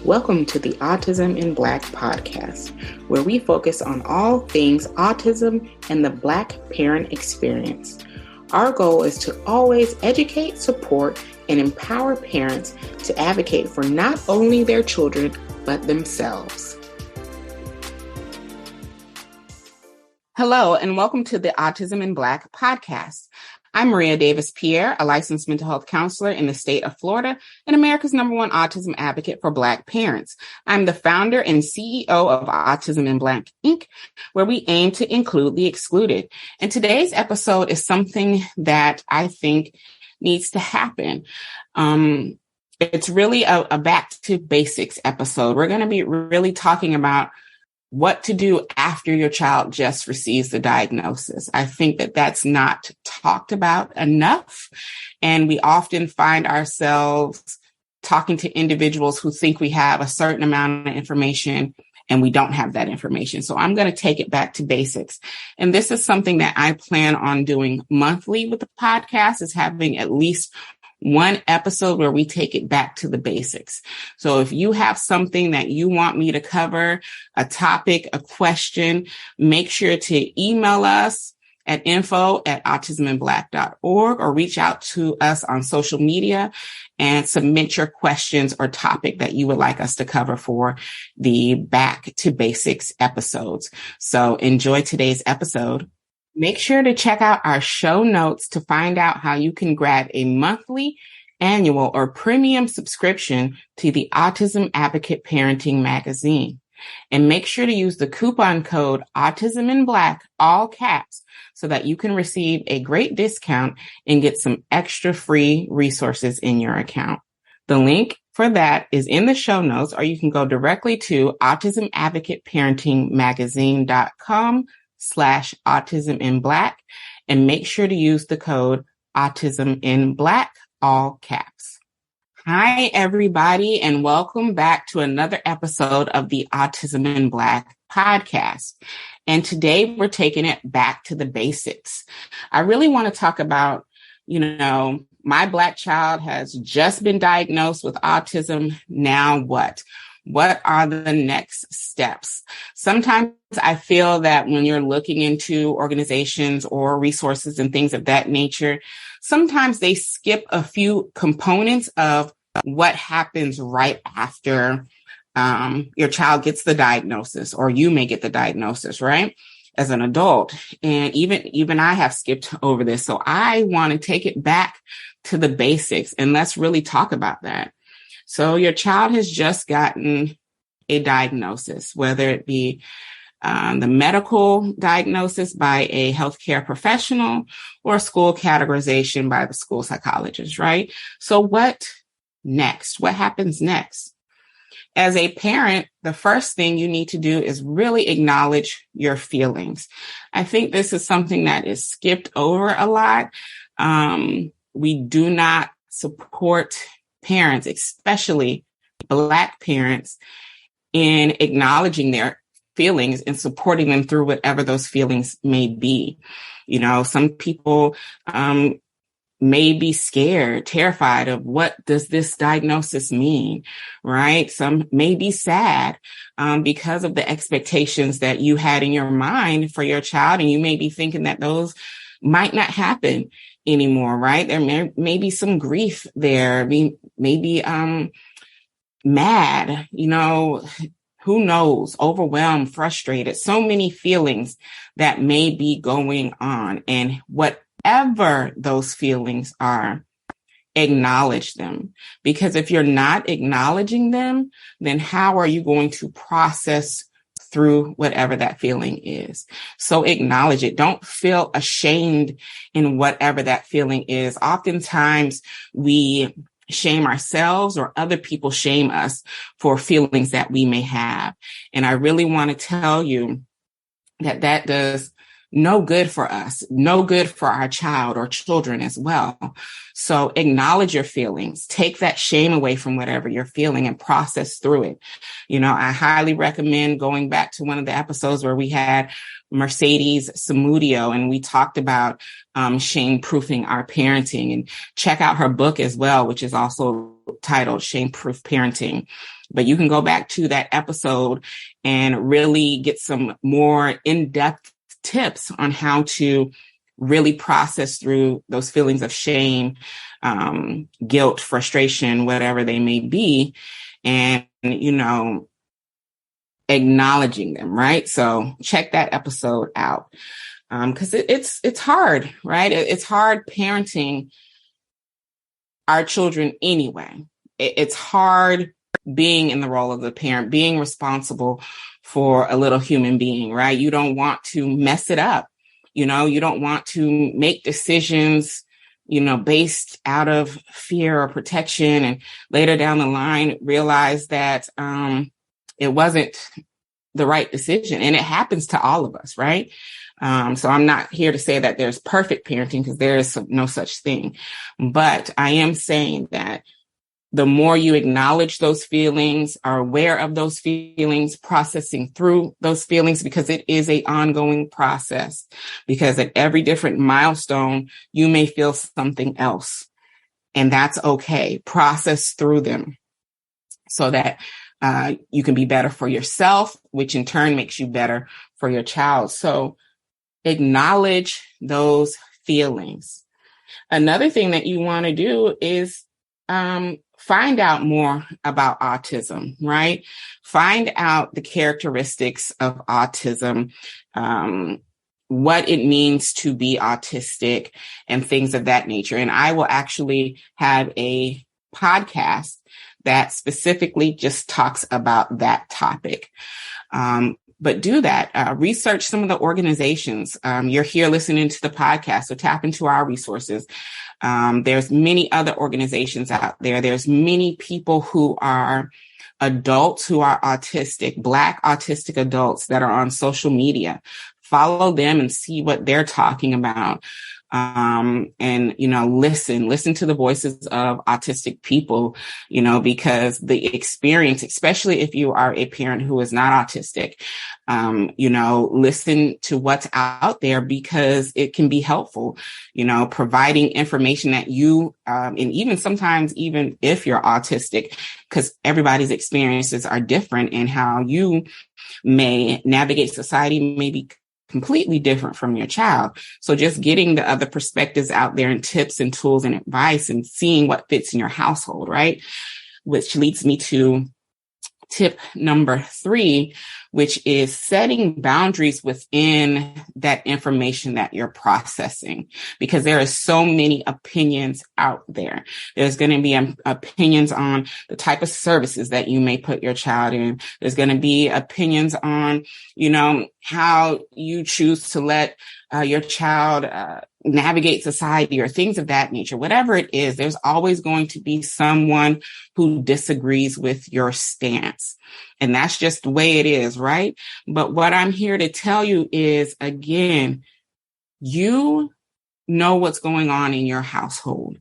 Welcome to the Autism in Black podcast, where we focus on all things autism and the Black parent experience. Our goal is to always educate, support, and empower parents to advocate for not only their children, but themselves. Hello, and welcome to the Autism in Black podcast. I'm Maria Davis Pierre, a licensed mental health counselor in the state of Florida and America's #1 autism advocate for Black parents. I'm the founder and CEO of Autism in Black, Inc., where we aim to include the excluded. And today's episode is something that I think needs to happen. It's really a back to basics episode. We're going to be really talking about what to do after your child just receives the diagnosis. I think that that's not talked about enough. And we often find ourselves talking to individuals who think we have a certain amount of information and we don't have that information. So I'm going to take it back to basics. And this is something that I plan on doing monthly with the podcast, is having at least one episode where we take it back to the basics. So if you have something that you want me to cover, a topic, a question, make sure to email us at info@autisminblack.org or reach out to us on social media and submit your questions or topic that you would like us to cover for the Back to Basics episodes. So enjoy today's episode. Make sure to check out our show notes to find out how you can grab a monthly, annual, or premium subscription to the Autism Advocate Parenting Magazine. And make sure to use the coupon code Autism in Black, all caps, so that you can receive a great discount and get some extra free resources in your account. The link for that is in the show notes, or you can go directly to autismadvocateparentingmagazine.com/autism in black and make sure to use the code autism in black, all caps. Hi, everybody, and welcome back to another episode of the Autism in Black podcast. And today we're taking it back to the basics. I really want to talk about, my Black child has just been diagnosed with autism. Now what? What are the next steps? Sometimes I feel that when you're looking into organizations or resources and things of that nature, sometimes they skip a few components of what happens right after your child gets the diagnosis, or you may get the diagnosis, right? As an adult. And even I have skipped over this. So I want to take it back to the basics, and let's really talk about that. So your child has just gotten a diagnosis, whether it be the medical diagnosis by a healthcare professional or school categorization by the school psychologist, right? So what next? What happens next? As a parent, the first thing you need to do is really acknowledge your feelings. I think this is something that is skipped over a lot. We do not support parents, especially Black parents, in acknowledging their feelings and supporting them through whatever those feelings may be. Some people may be scared, terrified of what does this diagnosis mean, right? Some may be sad because of the expectations that you had in your mind for your child, and you may be thinking that those might not happen anymore, right? There may be some grief there, maybe mad, who knows, overwhelmed, frustrated, so many feelings that may be going on. And whatever those feelings are, acknowledge them. Because if you're not acknowledging them, then how are you going to process through whatever that feeling is? So acknowledge it. Don't feel ashamed in whatever that feeling is. Oftentimes we shame ourselves, or other people shame us for feelings that we may have. And I really want to tell you that does no good for us, no good for our child or children as well. So acknowledge your feelings, take that shame away from whatever you're feeling and process through it. I highly recommend going back to one of the episodes where we had Mercedes Samudio and we talked about shame proofing our parenting, and check out her book as well, which is also titled Shame Proof Parenting. But you can go back to that episode and really get some more in-depth tips on how to really process through those feelings of shame, guilt, frustration, whatever they may be, and, acknowledging them, right? So check that episode out. Because it's hard, right? It's hard parenting our children anyway. It's hard being in the role of the parent, being responsible for a little human being, right? You don't want to mess it up. You don't want to make decisions, based out of fear or protection, and later down the line realize that it wasn't the right decision. And it happens to all of us, right? So I'm not here to say that there's perfect parenting, because there is no such thing. But I am saying that the more you acknowledge those feelings, are aware of those feelings, processing through those feelings, because it is an ongoing process, because at every different milestone, you may feel something else, and that's okay. Process through them so that you can be better for yourself, which in turn makes you better for your child. So acknowledge those feelings. Another thing that you want to do is find out more about autism, right? Find out the characteristics of autism, what it means to be autistic, and things of that nature. And I will actually have a podcast that specifically just talks about that topic. But do that. Research some of the organizations. You're here listening to the podcast, so tap into our resources. There's many other organizations out there. There's many people who are adults who are autistic, Black autistic adults that are on social media. Follow them and see what they're talking about. And, listen to the voices of autistic people, because the experience, especially if you are a parent who is not autistic, listen to what's out there, because it can be helpful, providing information that you, and even sometimes, even if you're autistic, because everybody's experiences are different, and how you may navigate society may be completely different from your child. So just getting the other perspectives out there, and tips and tools and advice, and seeing what fits in your household, right? Which leads me to tip number 3, which is setting boundaries within that information that you're processing, because there are so many opinions out there. There's going to be opinions on the type of services that you may put your child in. There's going to be opinions on, how you choose to let your child navigate society, or things of that nature. Whatever it is, there's always going to be someone who disagrees with your stance. And that's just the way it is, right? But what I'm here to tell you is, again, you know what's going on in your household.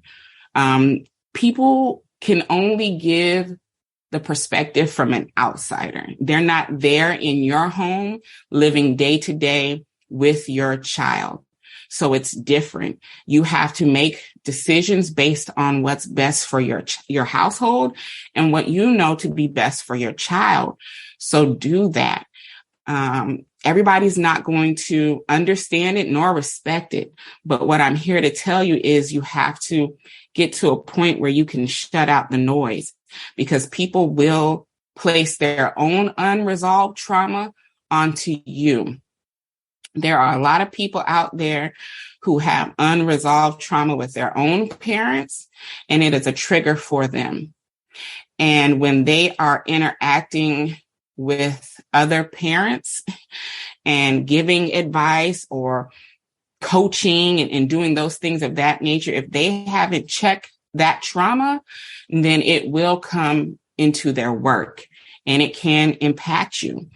People can only give the perspective from an outsider. They're not there in your home, living day to day with your child. So it's different. You have to make decisions based on what's best for your household and what you know to be best for your child. So do that. Everybody's not going to understand it nor respect it. But what I'm here to tell you is you have to get to a point where you can shut out the noise, because people will place their own unresolved trauma onto you. There are a lot of people out there who have unresolved trauma with their own parents, and it is a trigger for them. And when they are interacting with other parents and giving advice or coaching and doing those things of that nature, if they haven't checked that trauma, then it will come into their work and it can impact you.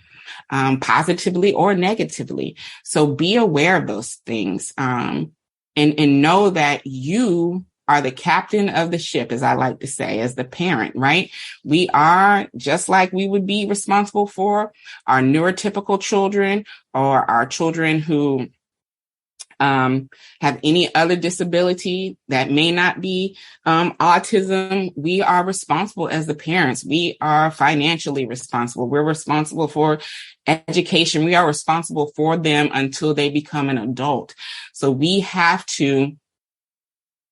positively or negatively. So be aware of those things, and know that you are the captain of the ship, as I like to say, as the parent, right? We are, just like we would be responsible for our neurotypical children or our children who have any other disability that may not be autism. We are responsible as the parents. We are financially responsible. We're responsible for education. We are responsible for them until they become an adult. So we have to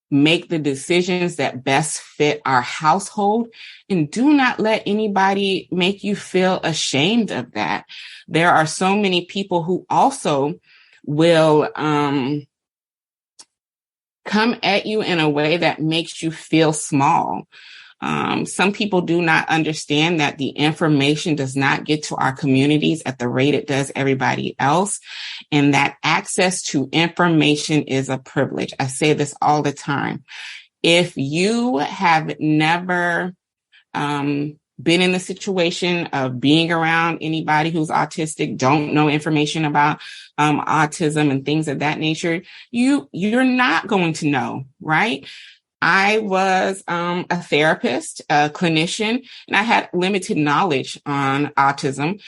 make the decisions that best fit our household, and do not let anybody make you feel ashamed of that. There are so many people who also will come at you in a way that makes you feel small. Some people do not understand that the information does not get to our communities at the rate it does everybody else, and that access to information is a privilege. I say this all the time. If you have never been in the situation of being around anybody who's autistic, don't know information about autism and things of that nature, you're not going to know, right? I was a therapist, a clinician, and I had limited knowledge on autism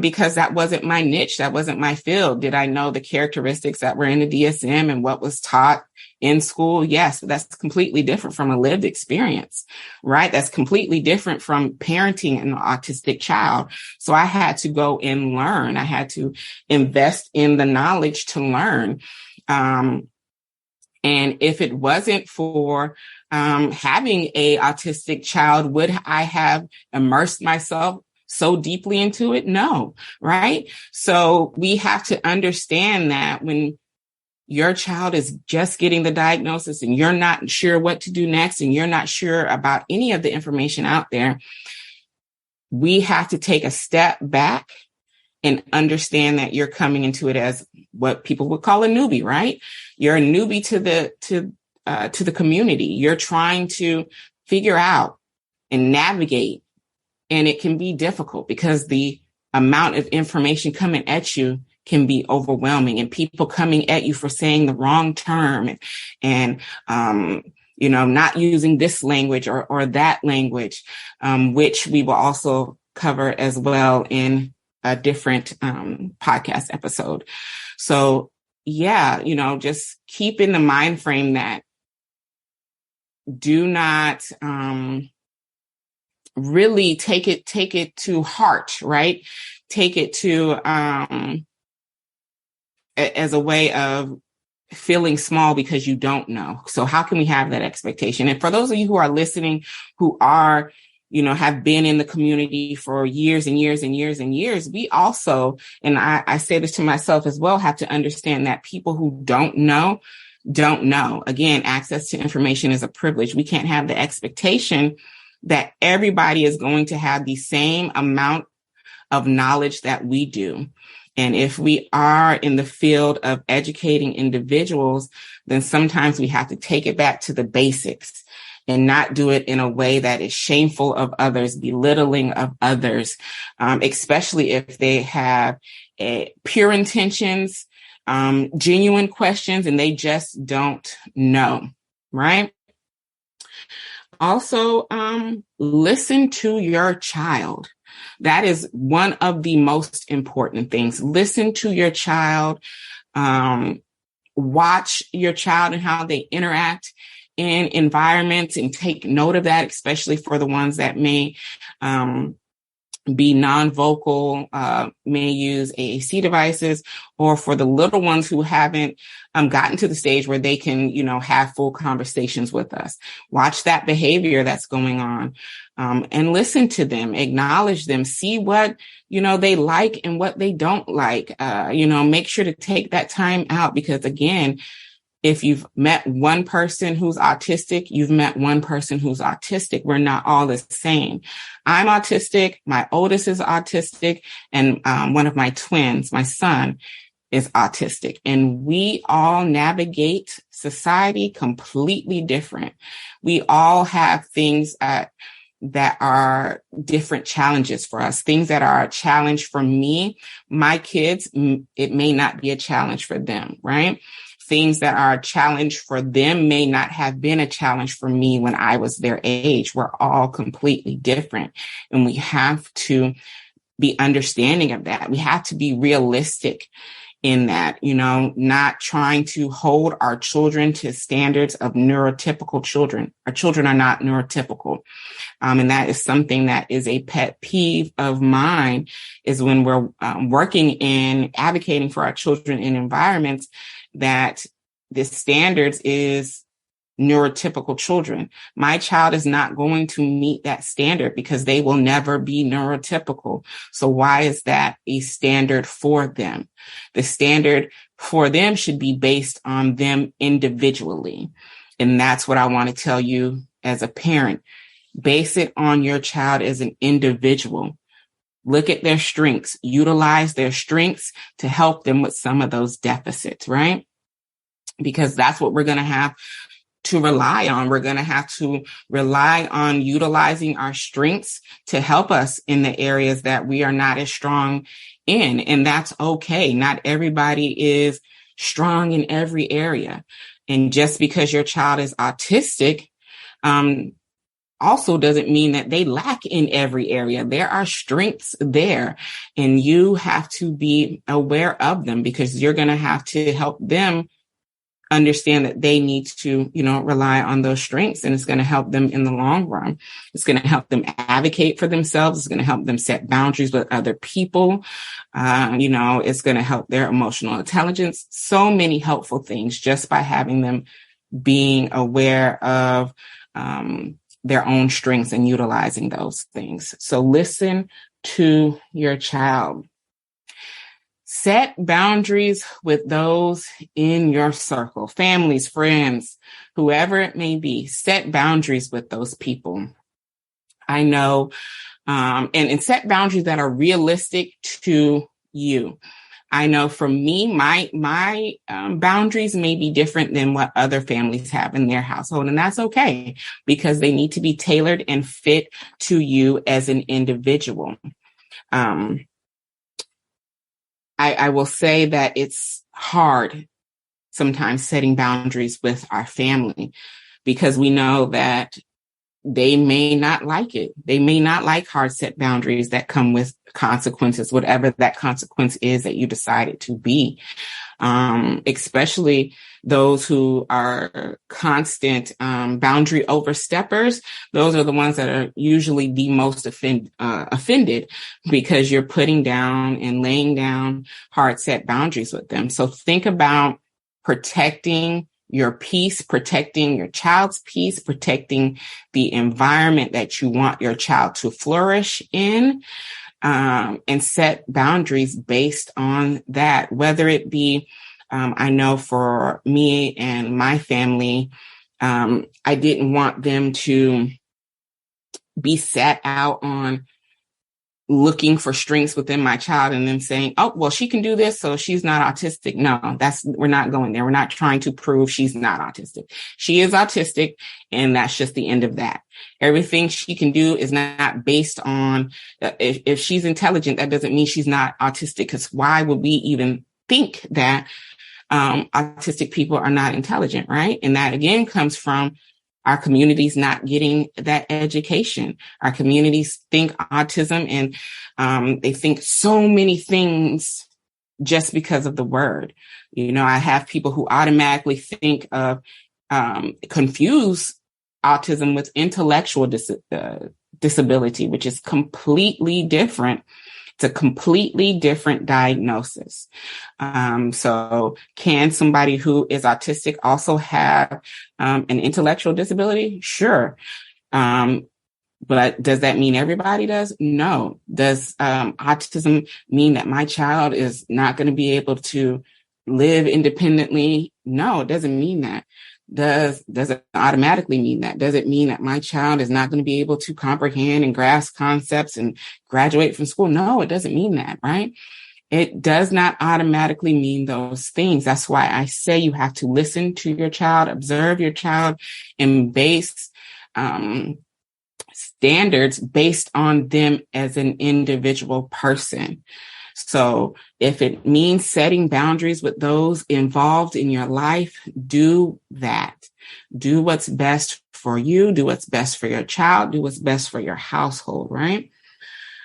because that wasn't my niche. That wasn't my field. Did I know the characteristics that were in the DSM and what was taught in school? Yes, but that's completely different from a lived experience, right? That's completely different from parenting an autistic child. So I had to go and learn. I had to invest in the knowledge to learn. And if it wasn't for having a autistic child, would I have immersed myself so deeply into it? No, right? So we have to understand that when your child is just getting the diagnosis and you're not sure what to do next, and you're not sure about any of the information out there, we have to take a step back and understand that you're coming into it as what people would call a newbie, right? You're a newbie to the community. You're trying to figure out and navigate, and it can be difficult because the amount of information coming at you can be overwhelming, and people coming at you for saying the wrong term and not using this language or that language, which we will also cover as well in a different podcast episode. So yeah, just keep in the mind frame that do not really take it to heart, right? Take it to as a way of feeling small because you don't know. So how can we have that expectation? And for those of you who are listening, who are have been in the community for years and years and years and years, we also, and I say this to myself as well, have to understand that people who don't know. Again, access to information is a privilege. We can't have the expectation that everybody is going to have the same amount of knowledge that we do. And if we are in the field of educating individuals, then sometimes we have to take it back to the basics and not do it in a way that is shameful of others, belittling of others, especially if they have pure intentions, genuine questions, and they just don't know, right? Also, listen to your child. That is one of the most important things. Listen to your child, watch your child and how they interact in environments, and take note of that, especially for the ones that may be non-vocal, may use AAC devices, or for the little ones who haven't gotten to the stage where they can, have full conversations with us. Watch that behavior that's going on, and listen to them, acknowledge them, see what, they like and what they don't like. Make sure to take that time out, because again, if you've met one person who's autistic, you've met one person who's autistic. We're not all the same. I'm autistic. My oldest is autistic. And one of my twins, my son, is autistic. And we all navigate society completely different. We all have things that are different challenges for us, things that are a challenge for me, my kids, it may not be a challenge for them, right? Things that are a challenge for them may not have been a challenge for me when I was their age. We're all completely different, and we have to be understanding of that. We have to be realistic in that, not trying to hold our children to standards of neurotypical children. Our children are not neurotypical. And that is something that is a pet peeve of mine, is when we're working in advocating for our children in environments that the standards is neurotypical children. My child is not going to meet that standard because they will never be neurotypical. So why is that a standard for them? The standard for them should be based on them individually. And that's what I want to tell you as a parent. Base it on your child as an individual. Look at their strengths, utilize their strengths to help them with some of those deficits, right? Because that's what we're going to have to rely on. We're going to have to rely on utilizing our strengths to help us in the areas that we are not as strong in. And that's okay. Not everybody is strong in every area. And just because your child is autistic, also doesn't mean that they lack in every area. There are strengths there, and you have to be aware of them, because you're going to have to help them understand that they need to, rely on those strengths, and it's going to help them in the long run. It's going to help them advocate for themselves. It's going to help them set boundaries with other people. It's going to help their emotional intelligence. So many helpful things just by having them being aware of, their own strengths and utilizing those things. So listen to your child. Set boundaries with those in your circle, families, friends, whoever it may be. Set boundaries with those people. I know, and set boundaries that are realistic to you. I know for me, my boundaries may be different than what other families have in their household, and that's okay, because they need to be tailored and fit to you as an individual. I will say that it's hard sometimes setting boundaries with our family, because we know that they may not like it. They may not like hard set boundaries that come with consequences, whatever that consequence is that you decided to be. Especially those who are constant boundary oversteppers. Those are the ones that are usually the most offended, because you're putting down and laying down hard set boundaries with them. So think about protecting your peace, protecting your child's peace, protecting the environment that you want your child to flourish in, and set boundaries based on that. Whether it be, I know for me and my family, I didn't want them to be set out on looking for strengths within my child and then saying, oh, well, she can do this, so she's not autistic. No, we're not going there. We're not trying to prove she's not autistic. She is autistic, and that's just the end of that. Everything she can do is not based on, if she's intelligent, that doesn't mean she's not autistic, because why would we even think that autistic people are not intelligent, right? And that again comes from our communities not getting that education. Our communities think autism, and they think so many things just because of the word. I have people who automatically think of, confuse autism with intellectual disability, which is completely different. It's a completely different diagnosis. So can somebody who is autistic also have an intellectual disability? Sure. But does that mean everybody does? No. Does autism mean that my child is not going to be able to live independently? No, it doesn't mean that. Does it automatically mean that? Does it mean that my child is not going to be able to comprehend and grasp concepts and graduate from school? No, it doesn't mean that, right? It does not automatically mean those things. That's why I say you have to listen to your child, observe your child, and base standards based on them as an individual person. So if it means setting boundaries with those involved in your life, do that. Do what's best for you. Do what's best for your child. Do what's best for your household, right?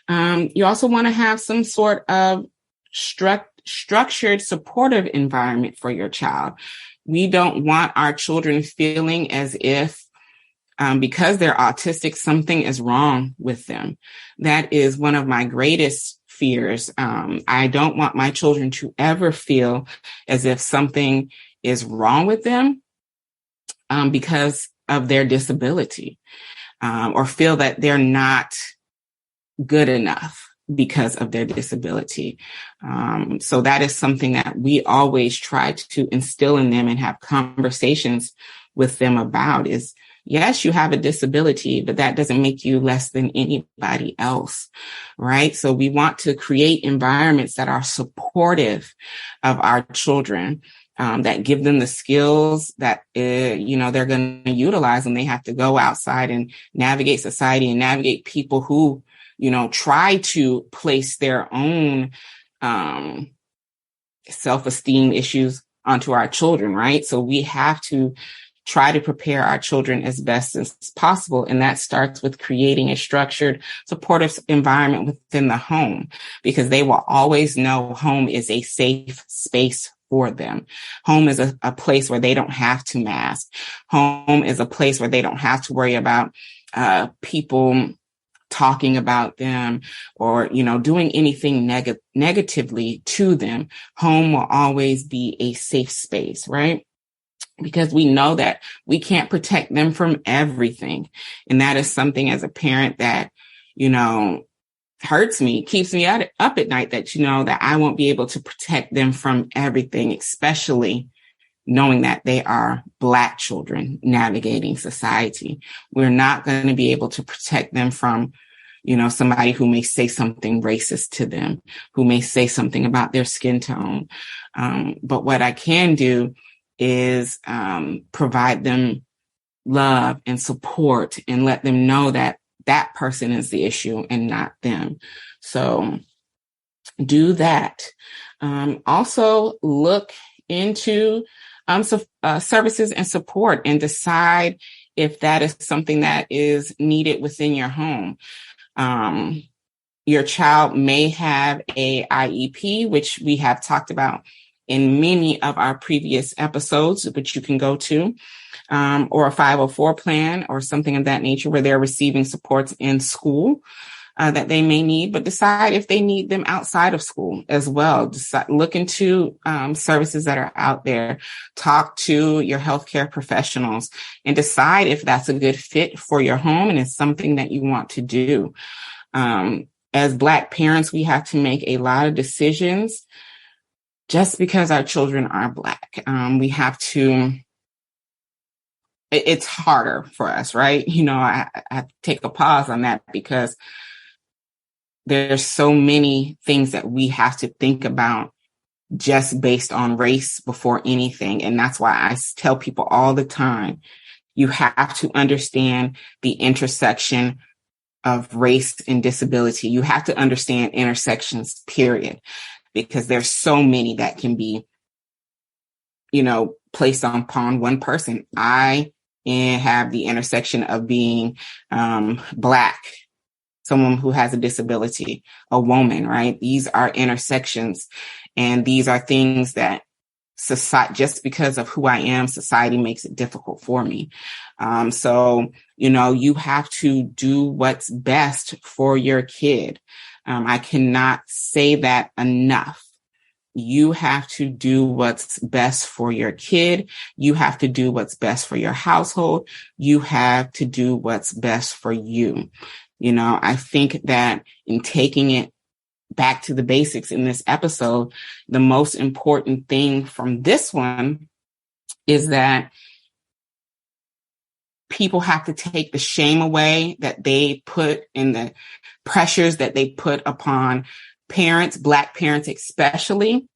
You also want to have some sort of structured, supportive environment for your child. We don't want our children feeling as if because they're autistic, something is wrong with them. That is one of my greatest fears. I don't want my children to ever feel as if something is wrong with them because of their disability, or feel that they're not good enough because of their disability. So that is something that we always try to instill in them and have conversations with them about is, yes, you have a disability, but that doesn't make you less than anybody else, right? So we want to create environments that are supportive of our children, that give them the skills that, they're going to utilize when they have to go outside and navigate society and navigate people who, try to place their own self-esteem issues onto our children, right? So we have to try to prepare our children as best as possible. And that starts with creating a structured, supportive environment within the home, because they will always know home is a safe space for them. Home is a place where they don't have to mask. Home is a place where they don't have to worry about people talking about them or, doing anything negatively to them. Home will always be a safe space, right? Because we know that we can't protect them from everything. And that is something as a parent that, hurts me, keeps me up at night, that, that I won't be able to protect them from everything, especially knowing that they are Black children navigating society. We're not going to be able to protect them from, somebody who may say something racist to them, who may say something about their skin tone. But what I can do is provide them love and support and let them know that that person is the issue and not them. So do that. Also look into services and support and decide if that is something that is needed within your home. Your child may have a IEP, which we have talked about in many of our previous episodes, which you can go to, or a 504 plan or something of that nature where they're receiving supports in school that they may need, but decide if they need them outside of school as well. Look into services that are out there. Talk to your healthcare professionals and decide if that's a good fit for your home and it's something that you want to do. As Black parents, we have to make a lot of decisions just because our children are Black. We have to, it's harder for us, right? I have to take a pause on that because there's so many things that we have to think about just based on race before anything. And that's why I tell people all the time, you have to understand the intersection of race and disability. You have to understand intersections, period, because there's so many that can be, placed upon one person. I have the intersection of being Black, someone who has a disability, a woman, right? These are intersections, and these are things that society, just because of who I am, society makes it difficult for me. So, you have to do what's best for your kid. I cannot say that enough. You have to do what's best for your kid. You have to do what's best for your household. You have to do what's best for you. I think that in taking it back to the basics in this episode, the most important thing from this one is that people have to take the shame away that they put in the pressures that they put upon parents, Black parents especially,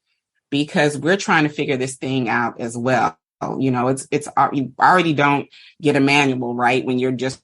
because we're trying to figure this thing out as well. You already don't get a manual, right? When you're just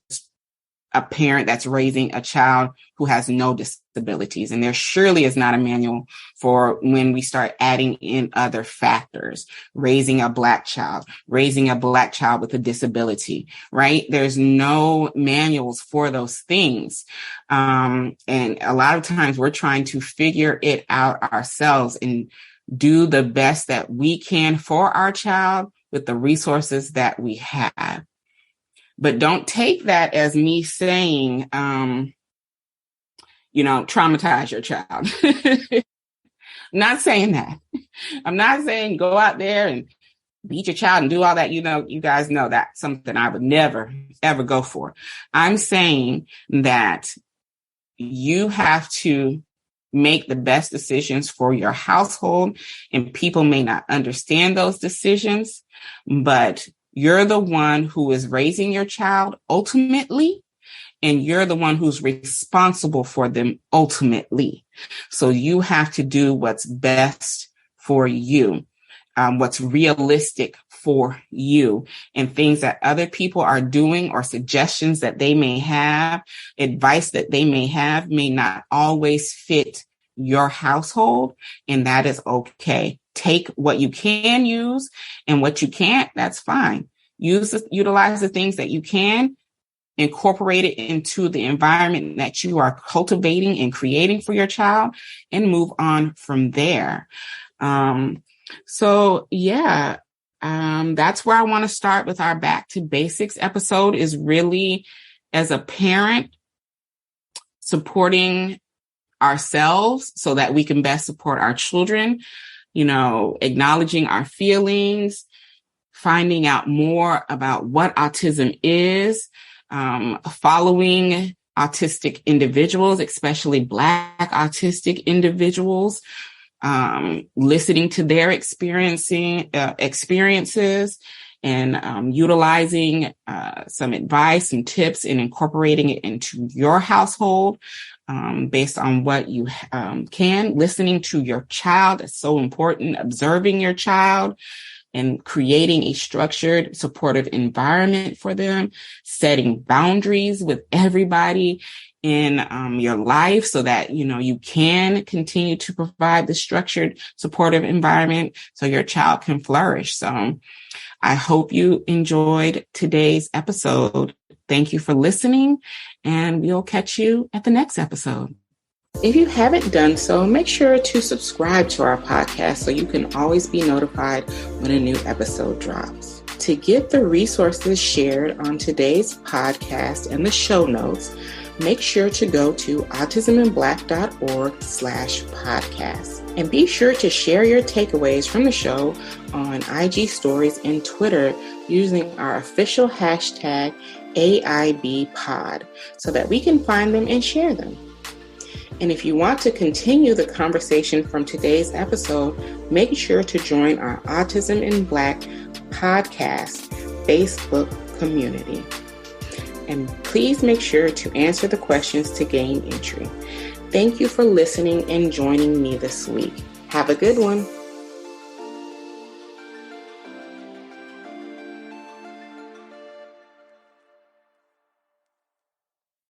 a parent that's raising a child who has no disabilities. And there surely is not a manual for when we start adding in other factors, raising a Black child with a disability, right? There's no manuals for those things. And a lot of times we're trying to figure it out ourselves and do the best that we can for our child with the resources that we have. But don't take that as me saying, traumatize your child. I'm not saying that. I'm not saying go out there and beat your child and do all that. You guys know that's something I would never, ever go for. I'm saying that you have to make the best decisions for your household, and people may not understand those decisions, but you're the one who is raising your child ultimately, and you're the one who's responsible for them ultimately. So you have to do what's best for you, what's realistic for you, and things that other people are doing or suggestions that they may have, advice that they may have, may not always fit your household, and that is okay. Take what you can use, and what you can't, that's fine. Utilize the things that you can, incorporate it into the environment that you are cultivating and creating for your child, and move on from there. That's where I want to start with our Back to Basics episode, is really, as a parent, supporting ourselves so that we can best support our children, acknowledging our feelings, finding out more about what autism is, following autistic individuals, especially Black autistic individuals, listening to their experiences, and utilizing some advice and tips and incorporating it into your household based on what you can. Listening to your child is so important. Observing your child and creating a structured, supportive environment for them, setting boundaries with everybody in your life so that, you can continue to provide the structured, supportive environment so your child can flourish. So I hope you enjoyed today's episode. Thank you for listening, and we'll catch you at the next episode. If you haven't done so, make sure to subscribe to our podcast so you can always be notified when a new episode drops. To get the resources shared on today's podcast and the show notes, make sure to go to autisminblack.org/podcast. And be sure to share your takeaways from the show on IG Stories and Twitter using our official hashtag AIBPod so that we can find them and share them. And if you want to continue the conversation from today's episode, make sure to join our Autism in Black podcast Facebook community. And please make sure to answer the questions to gain entry. Thank you for listening and joining me this week. Have a good one.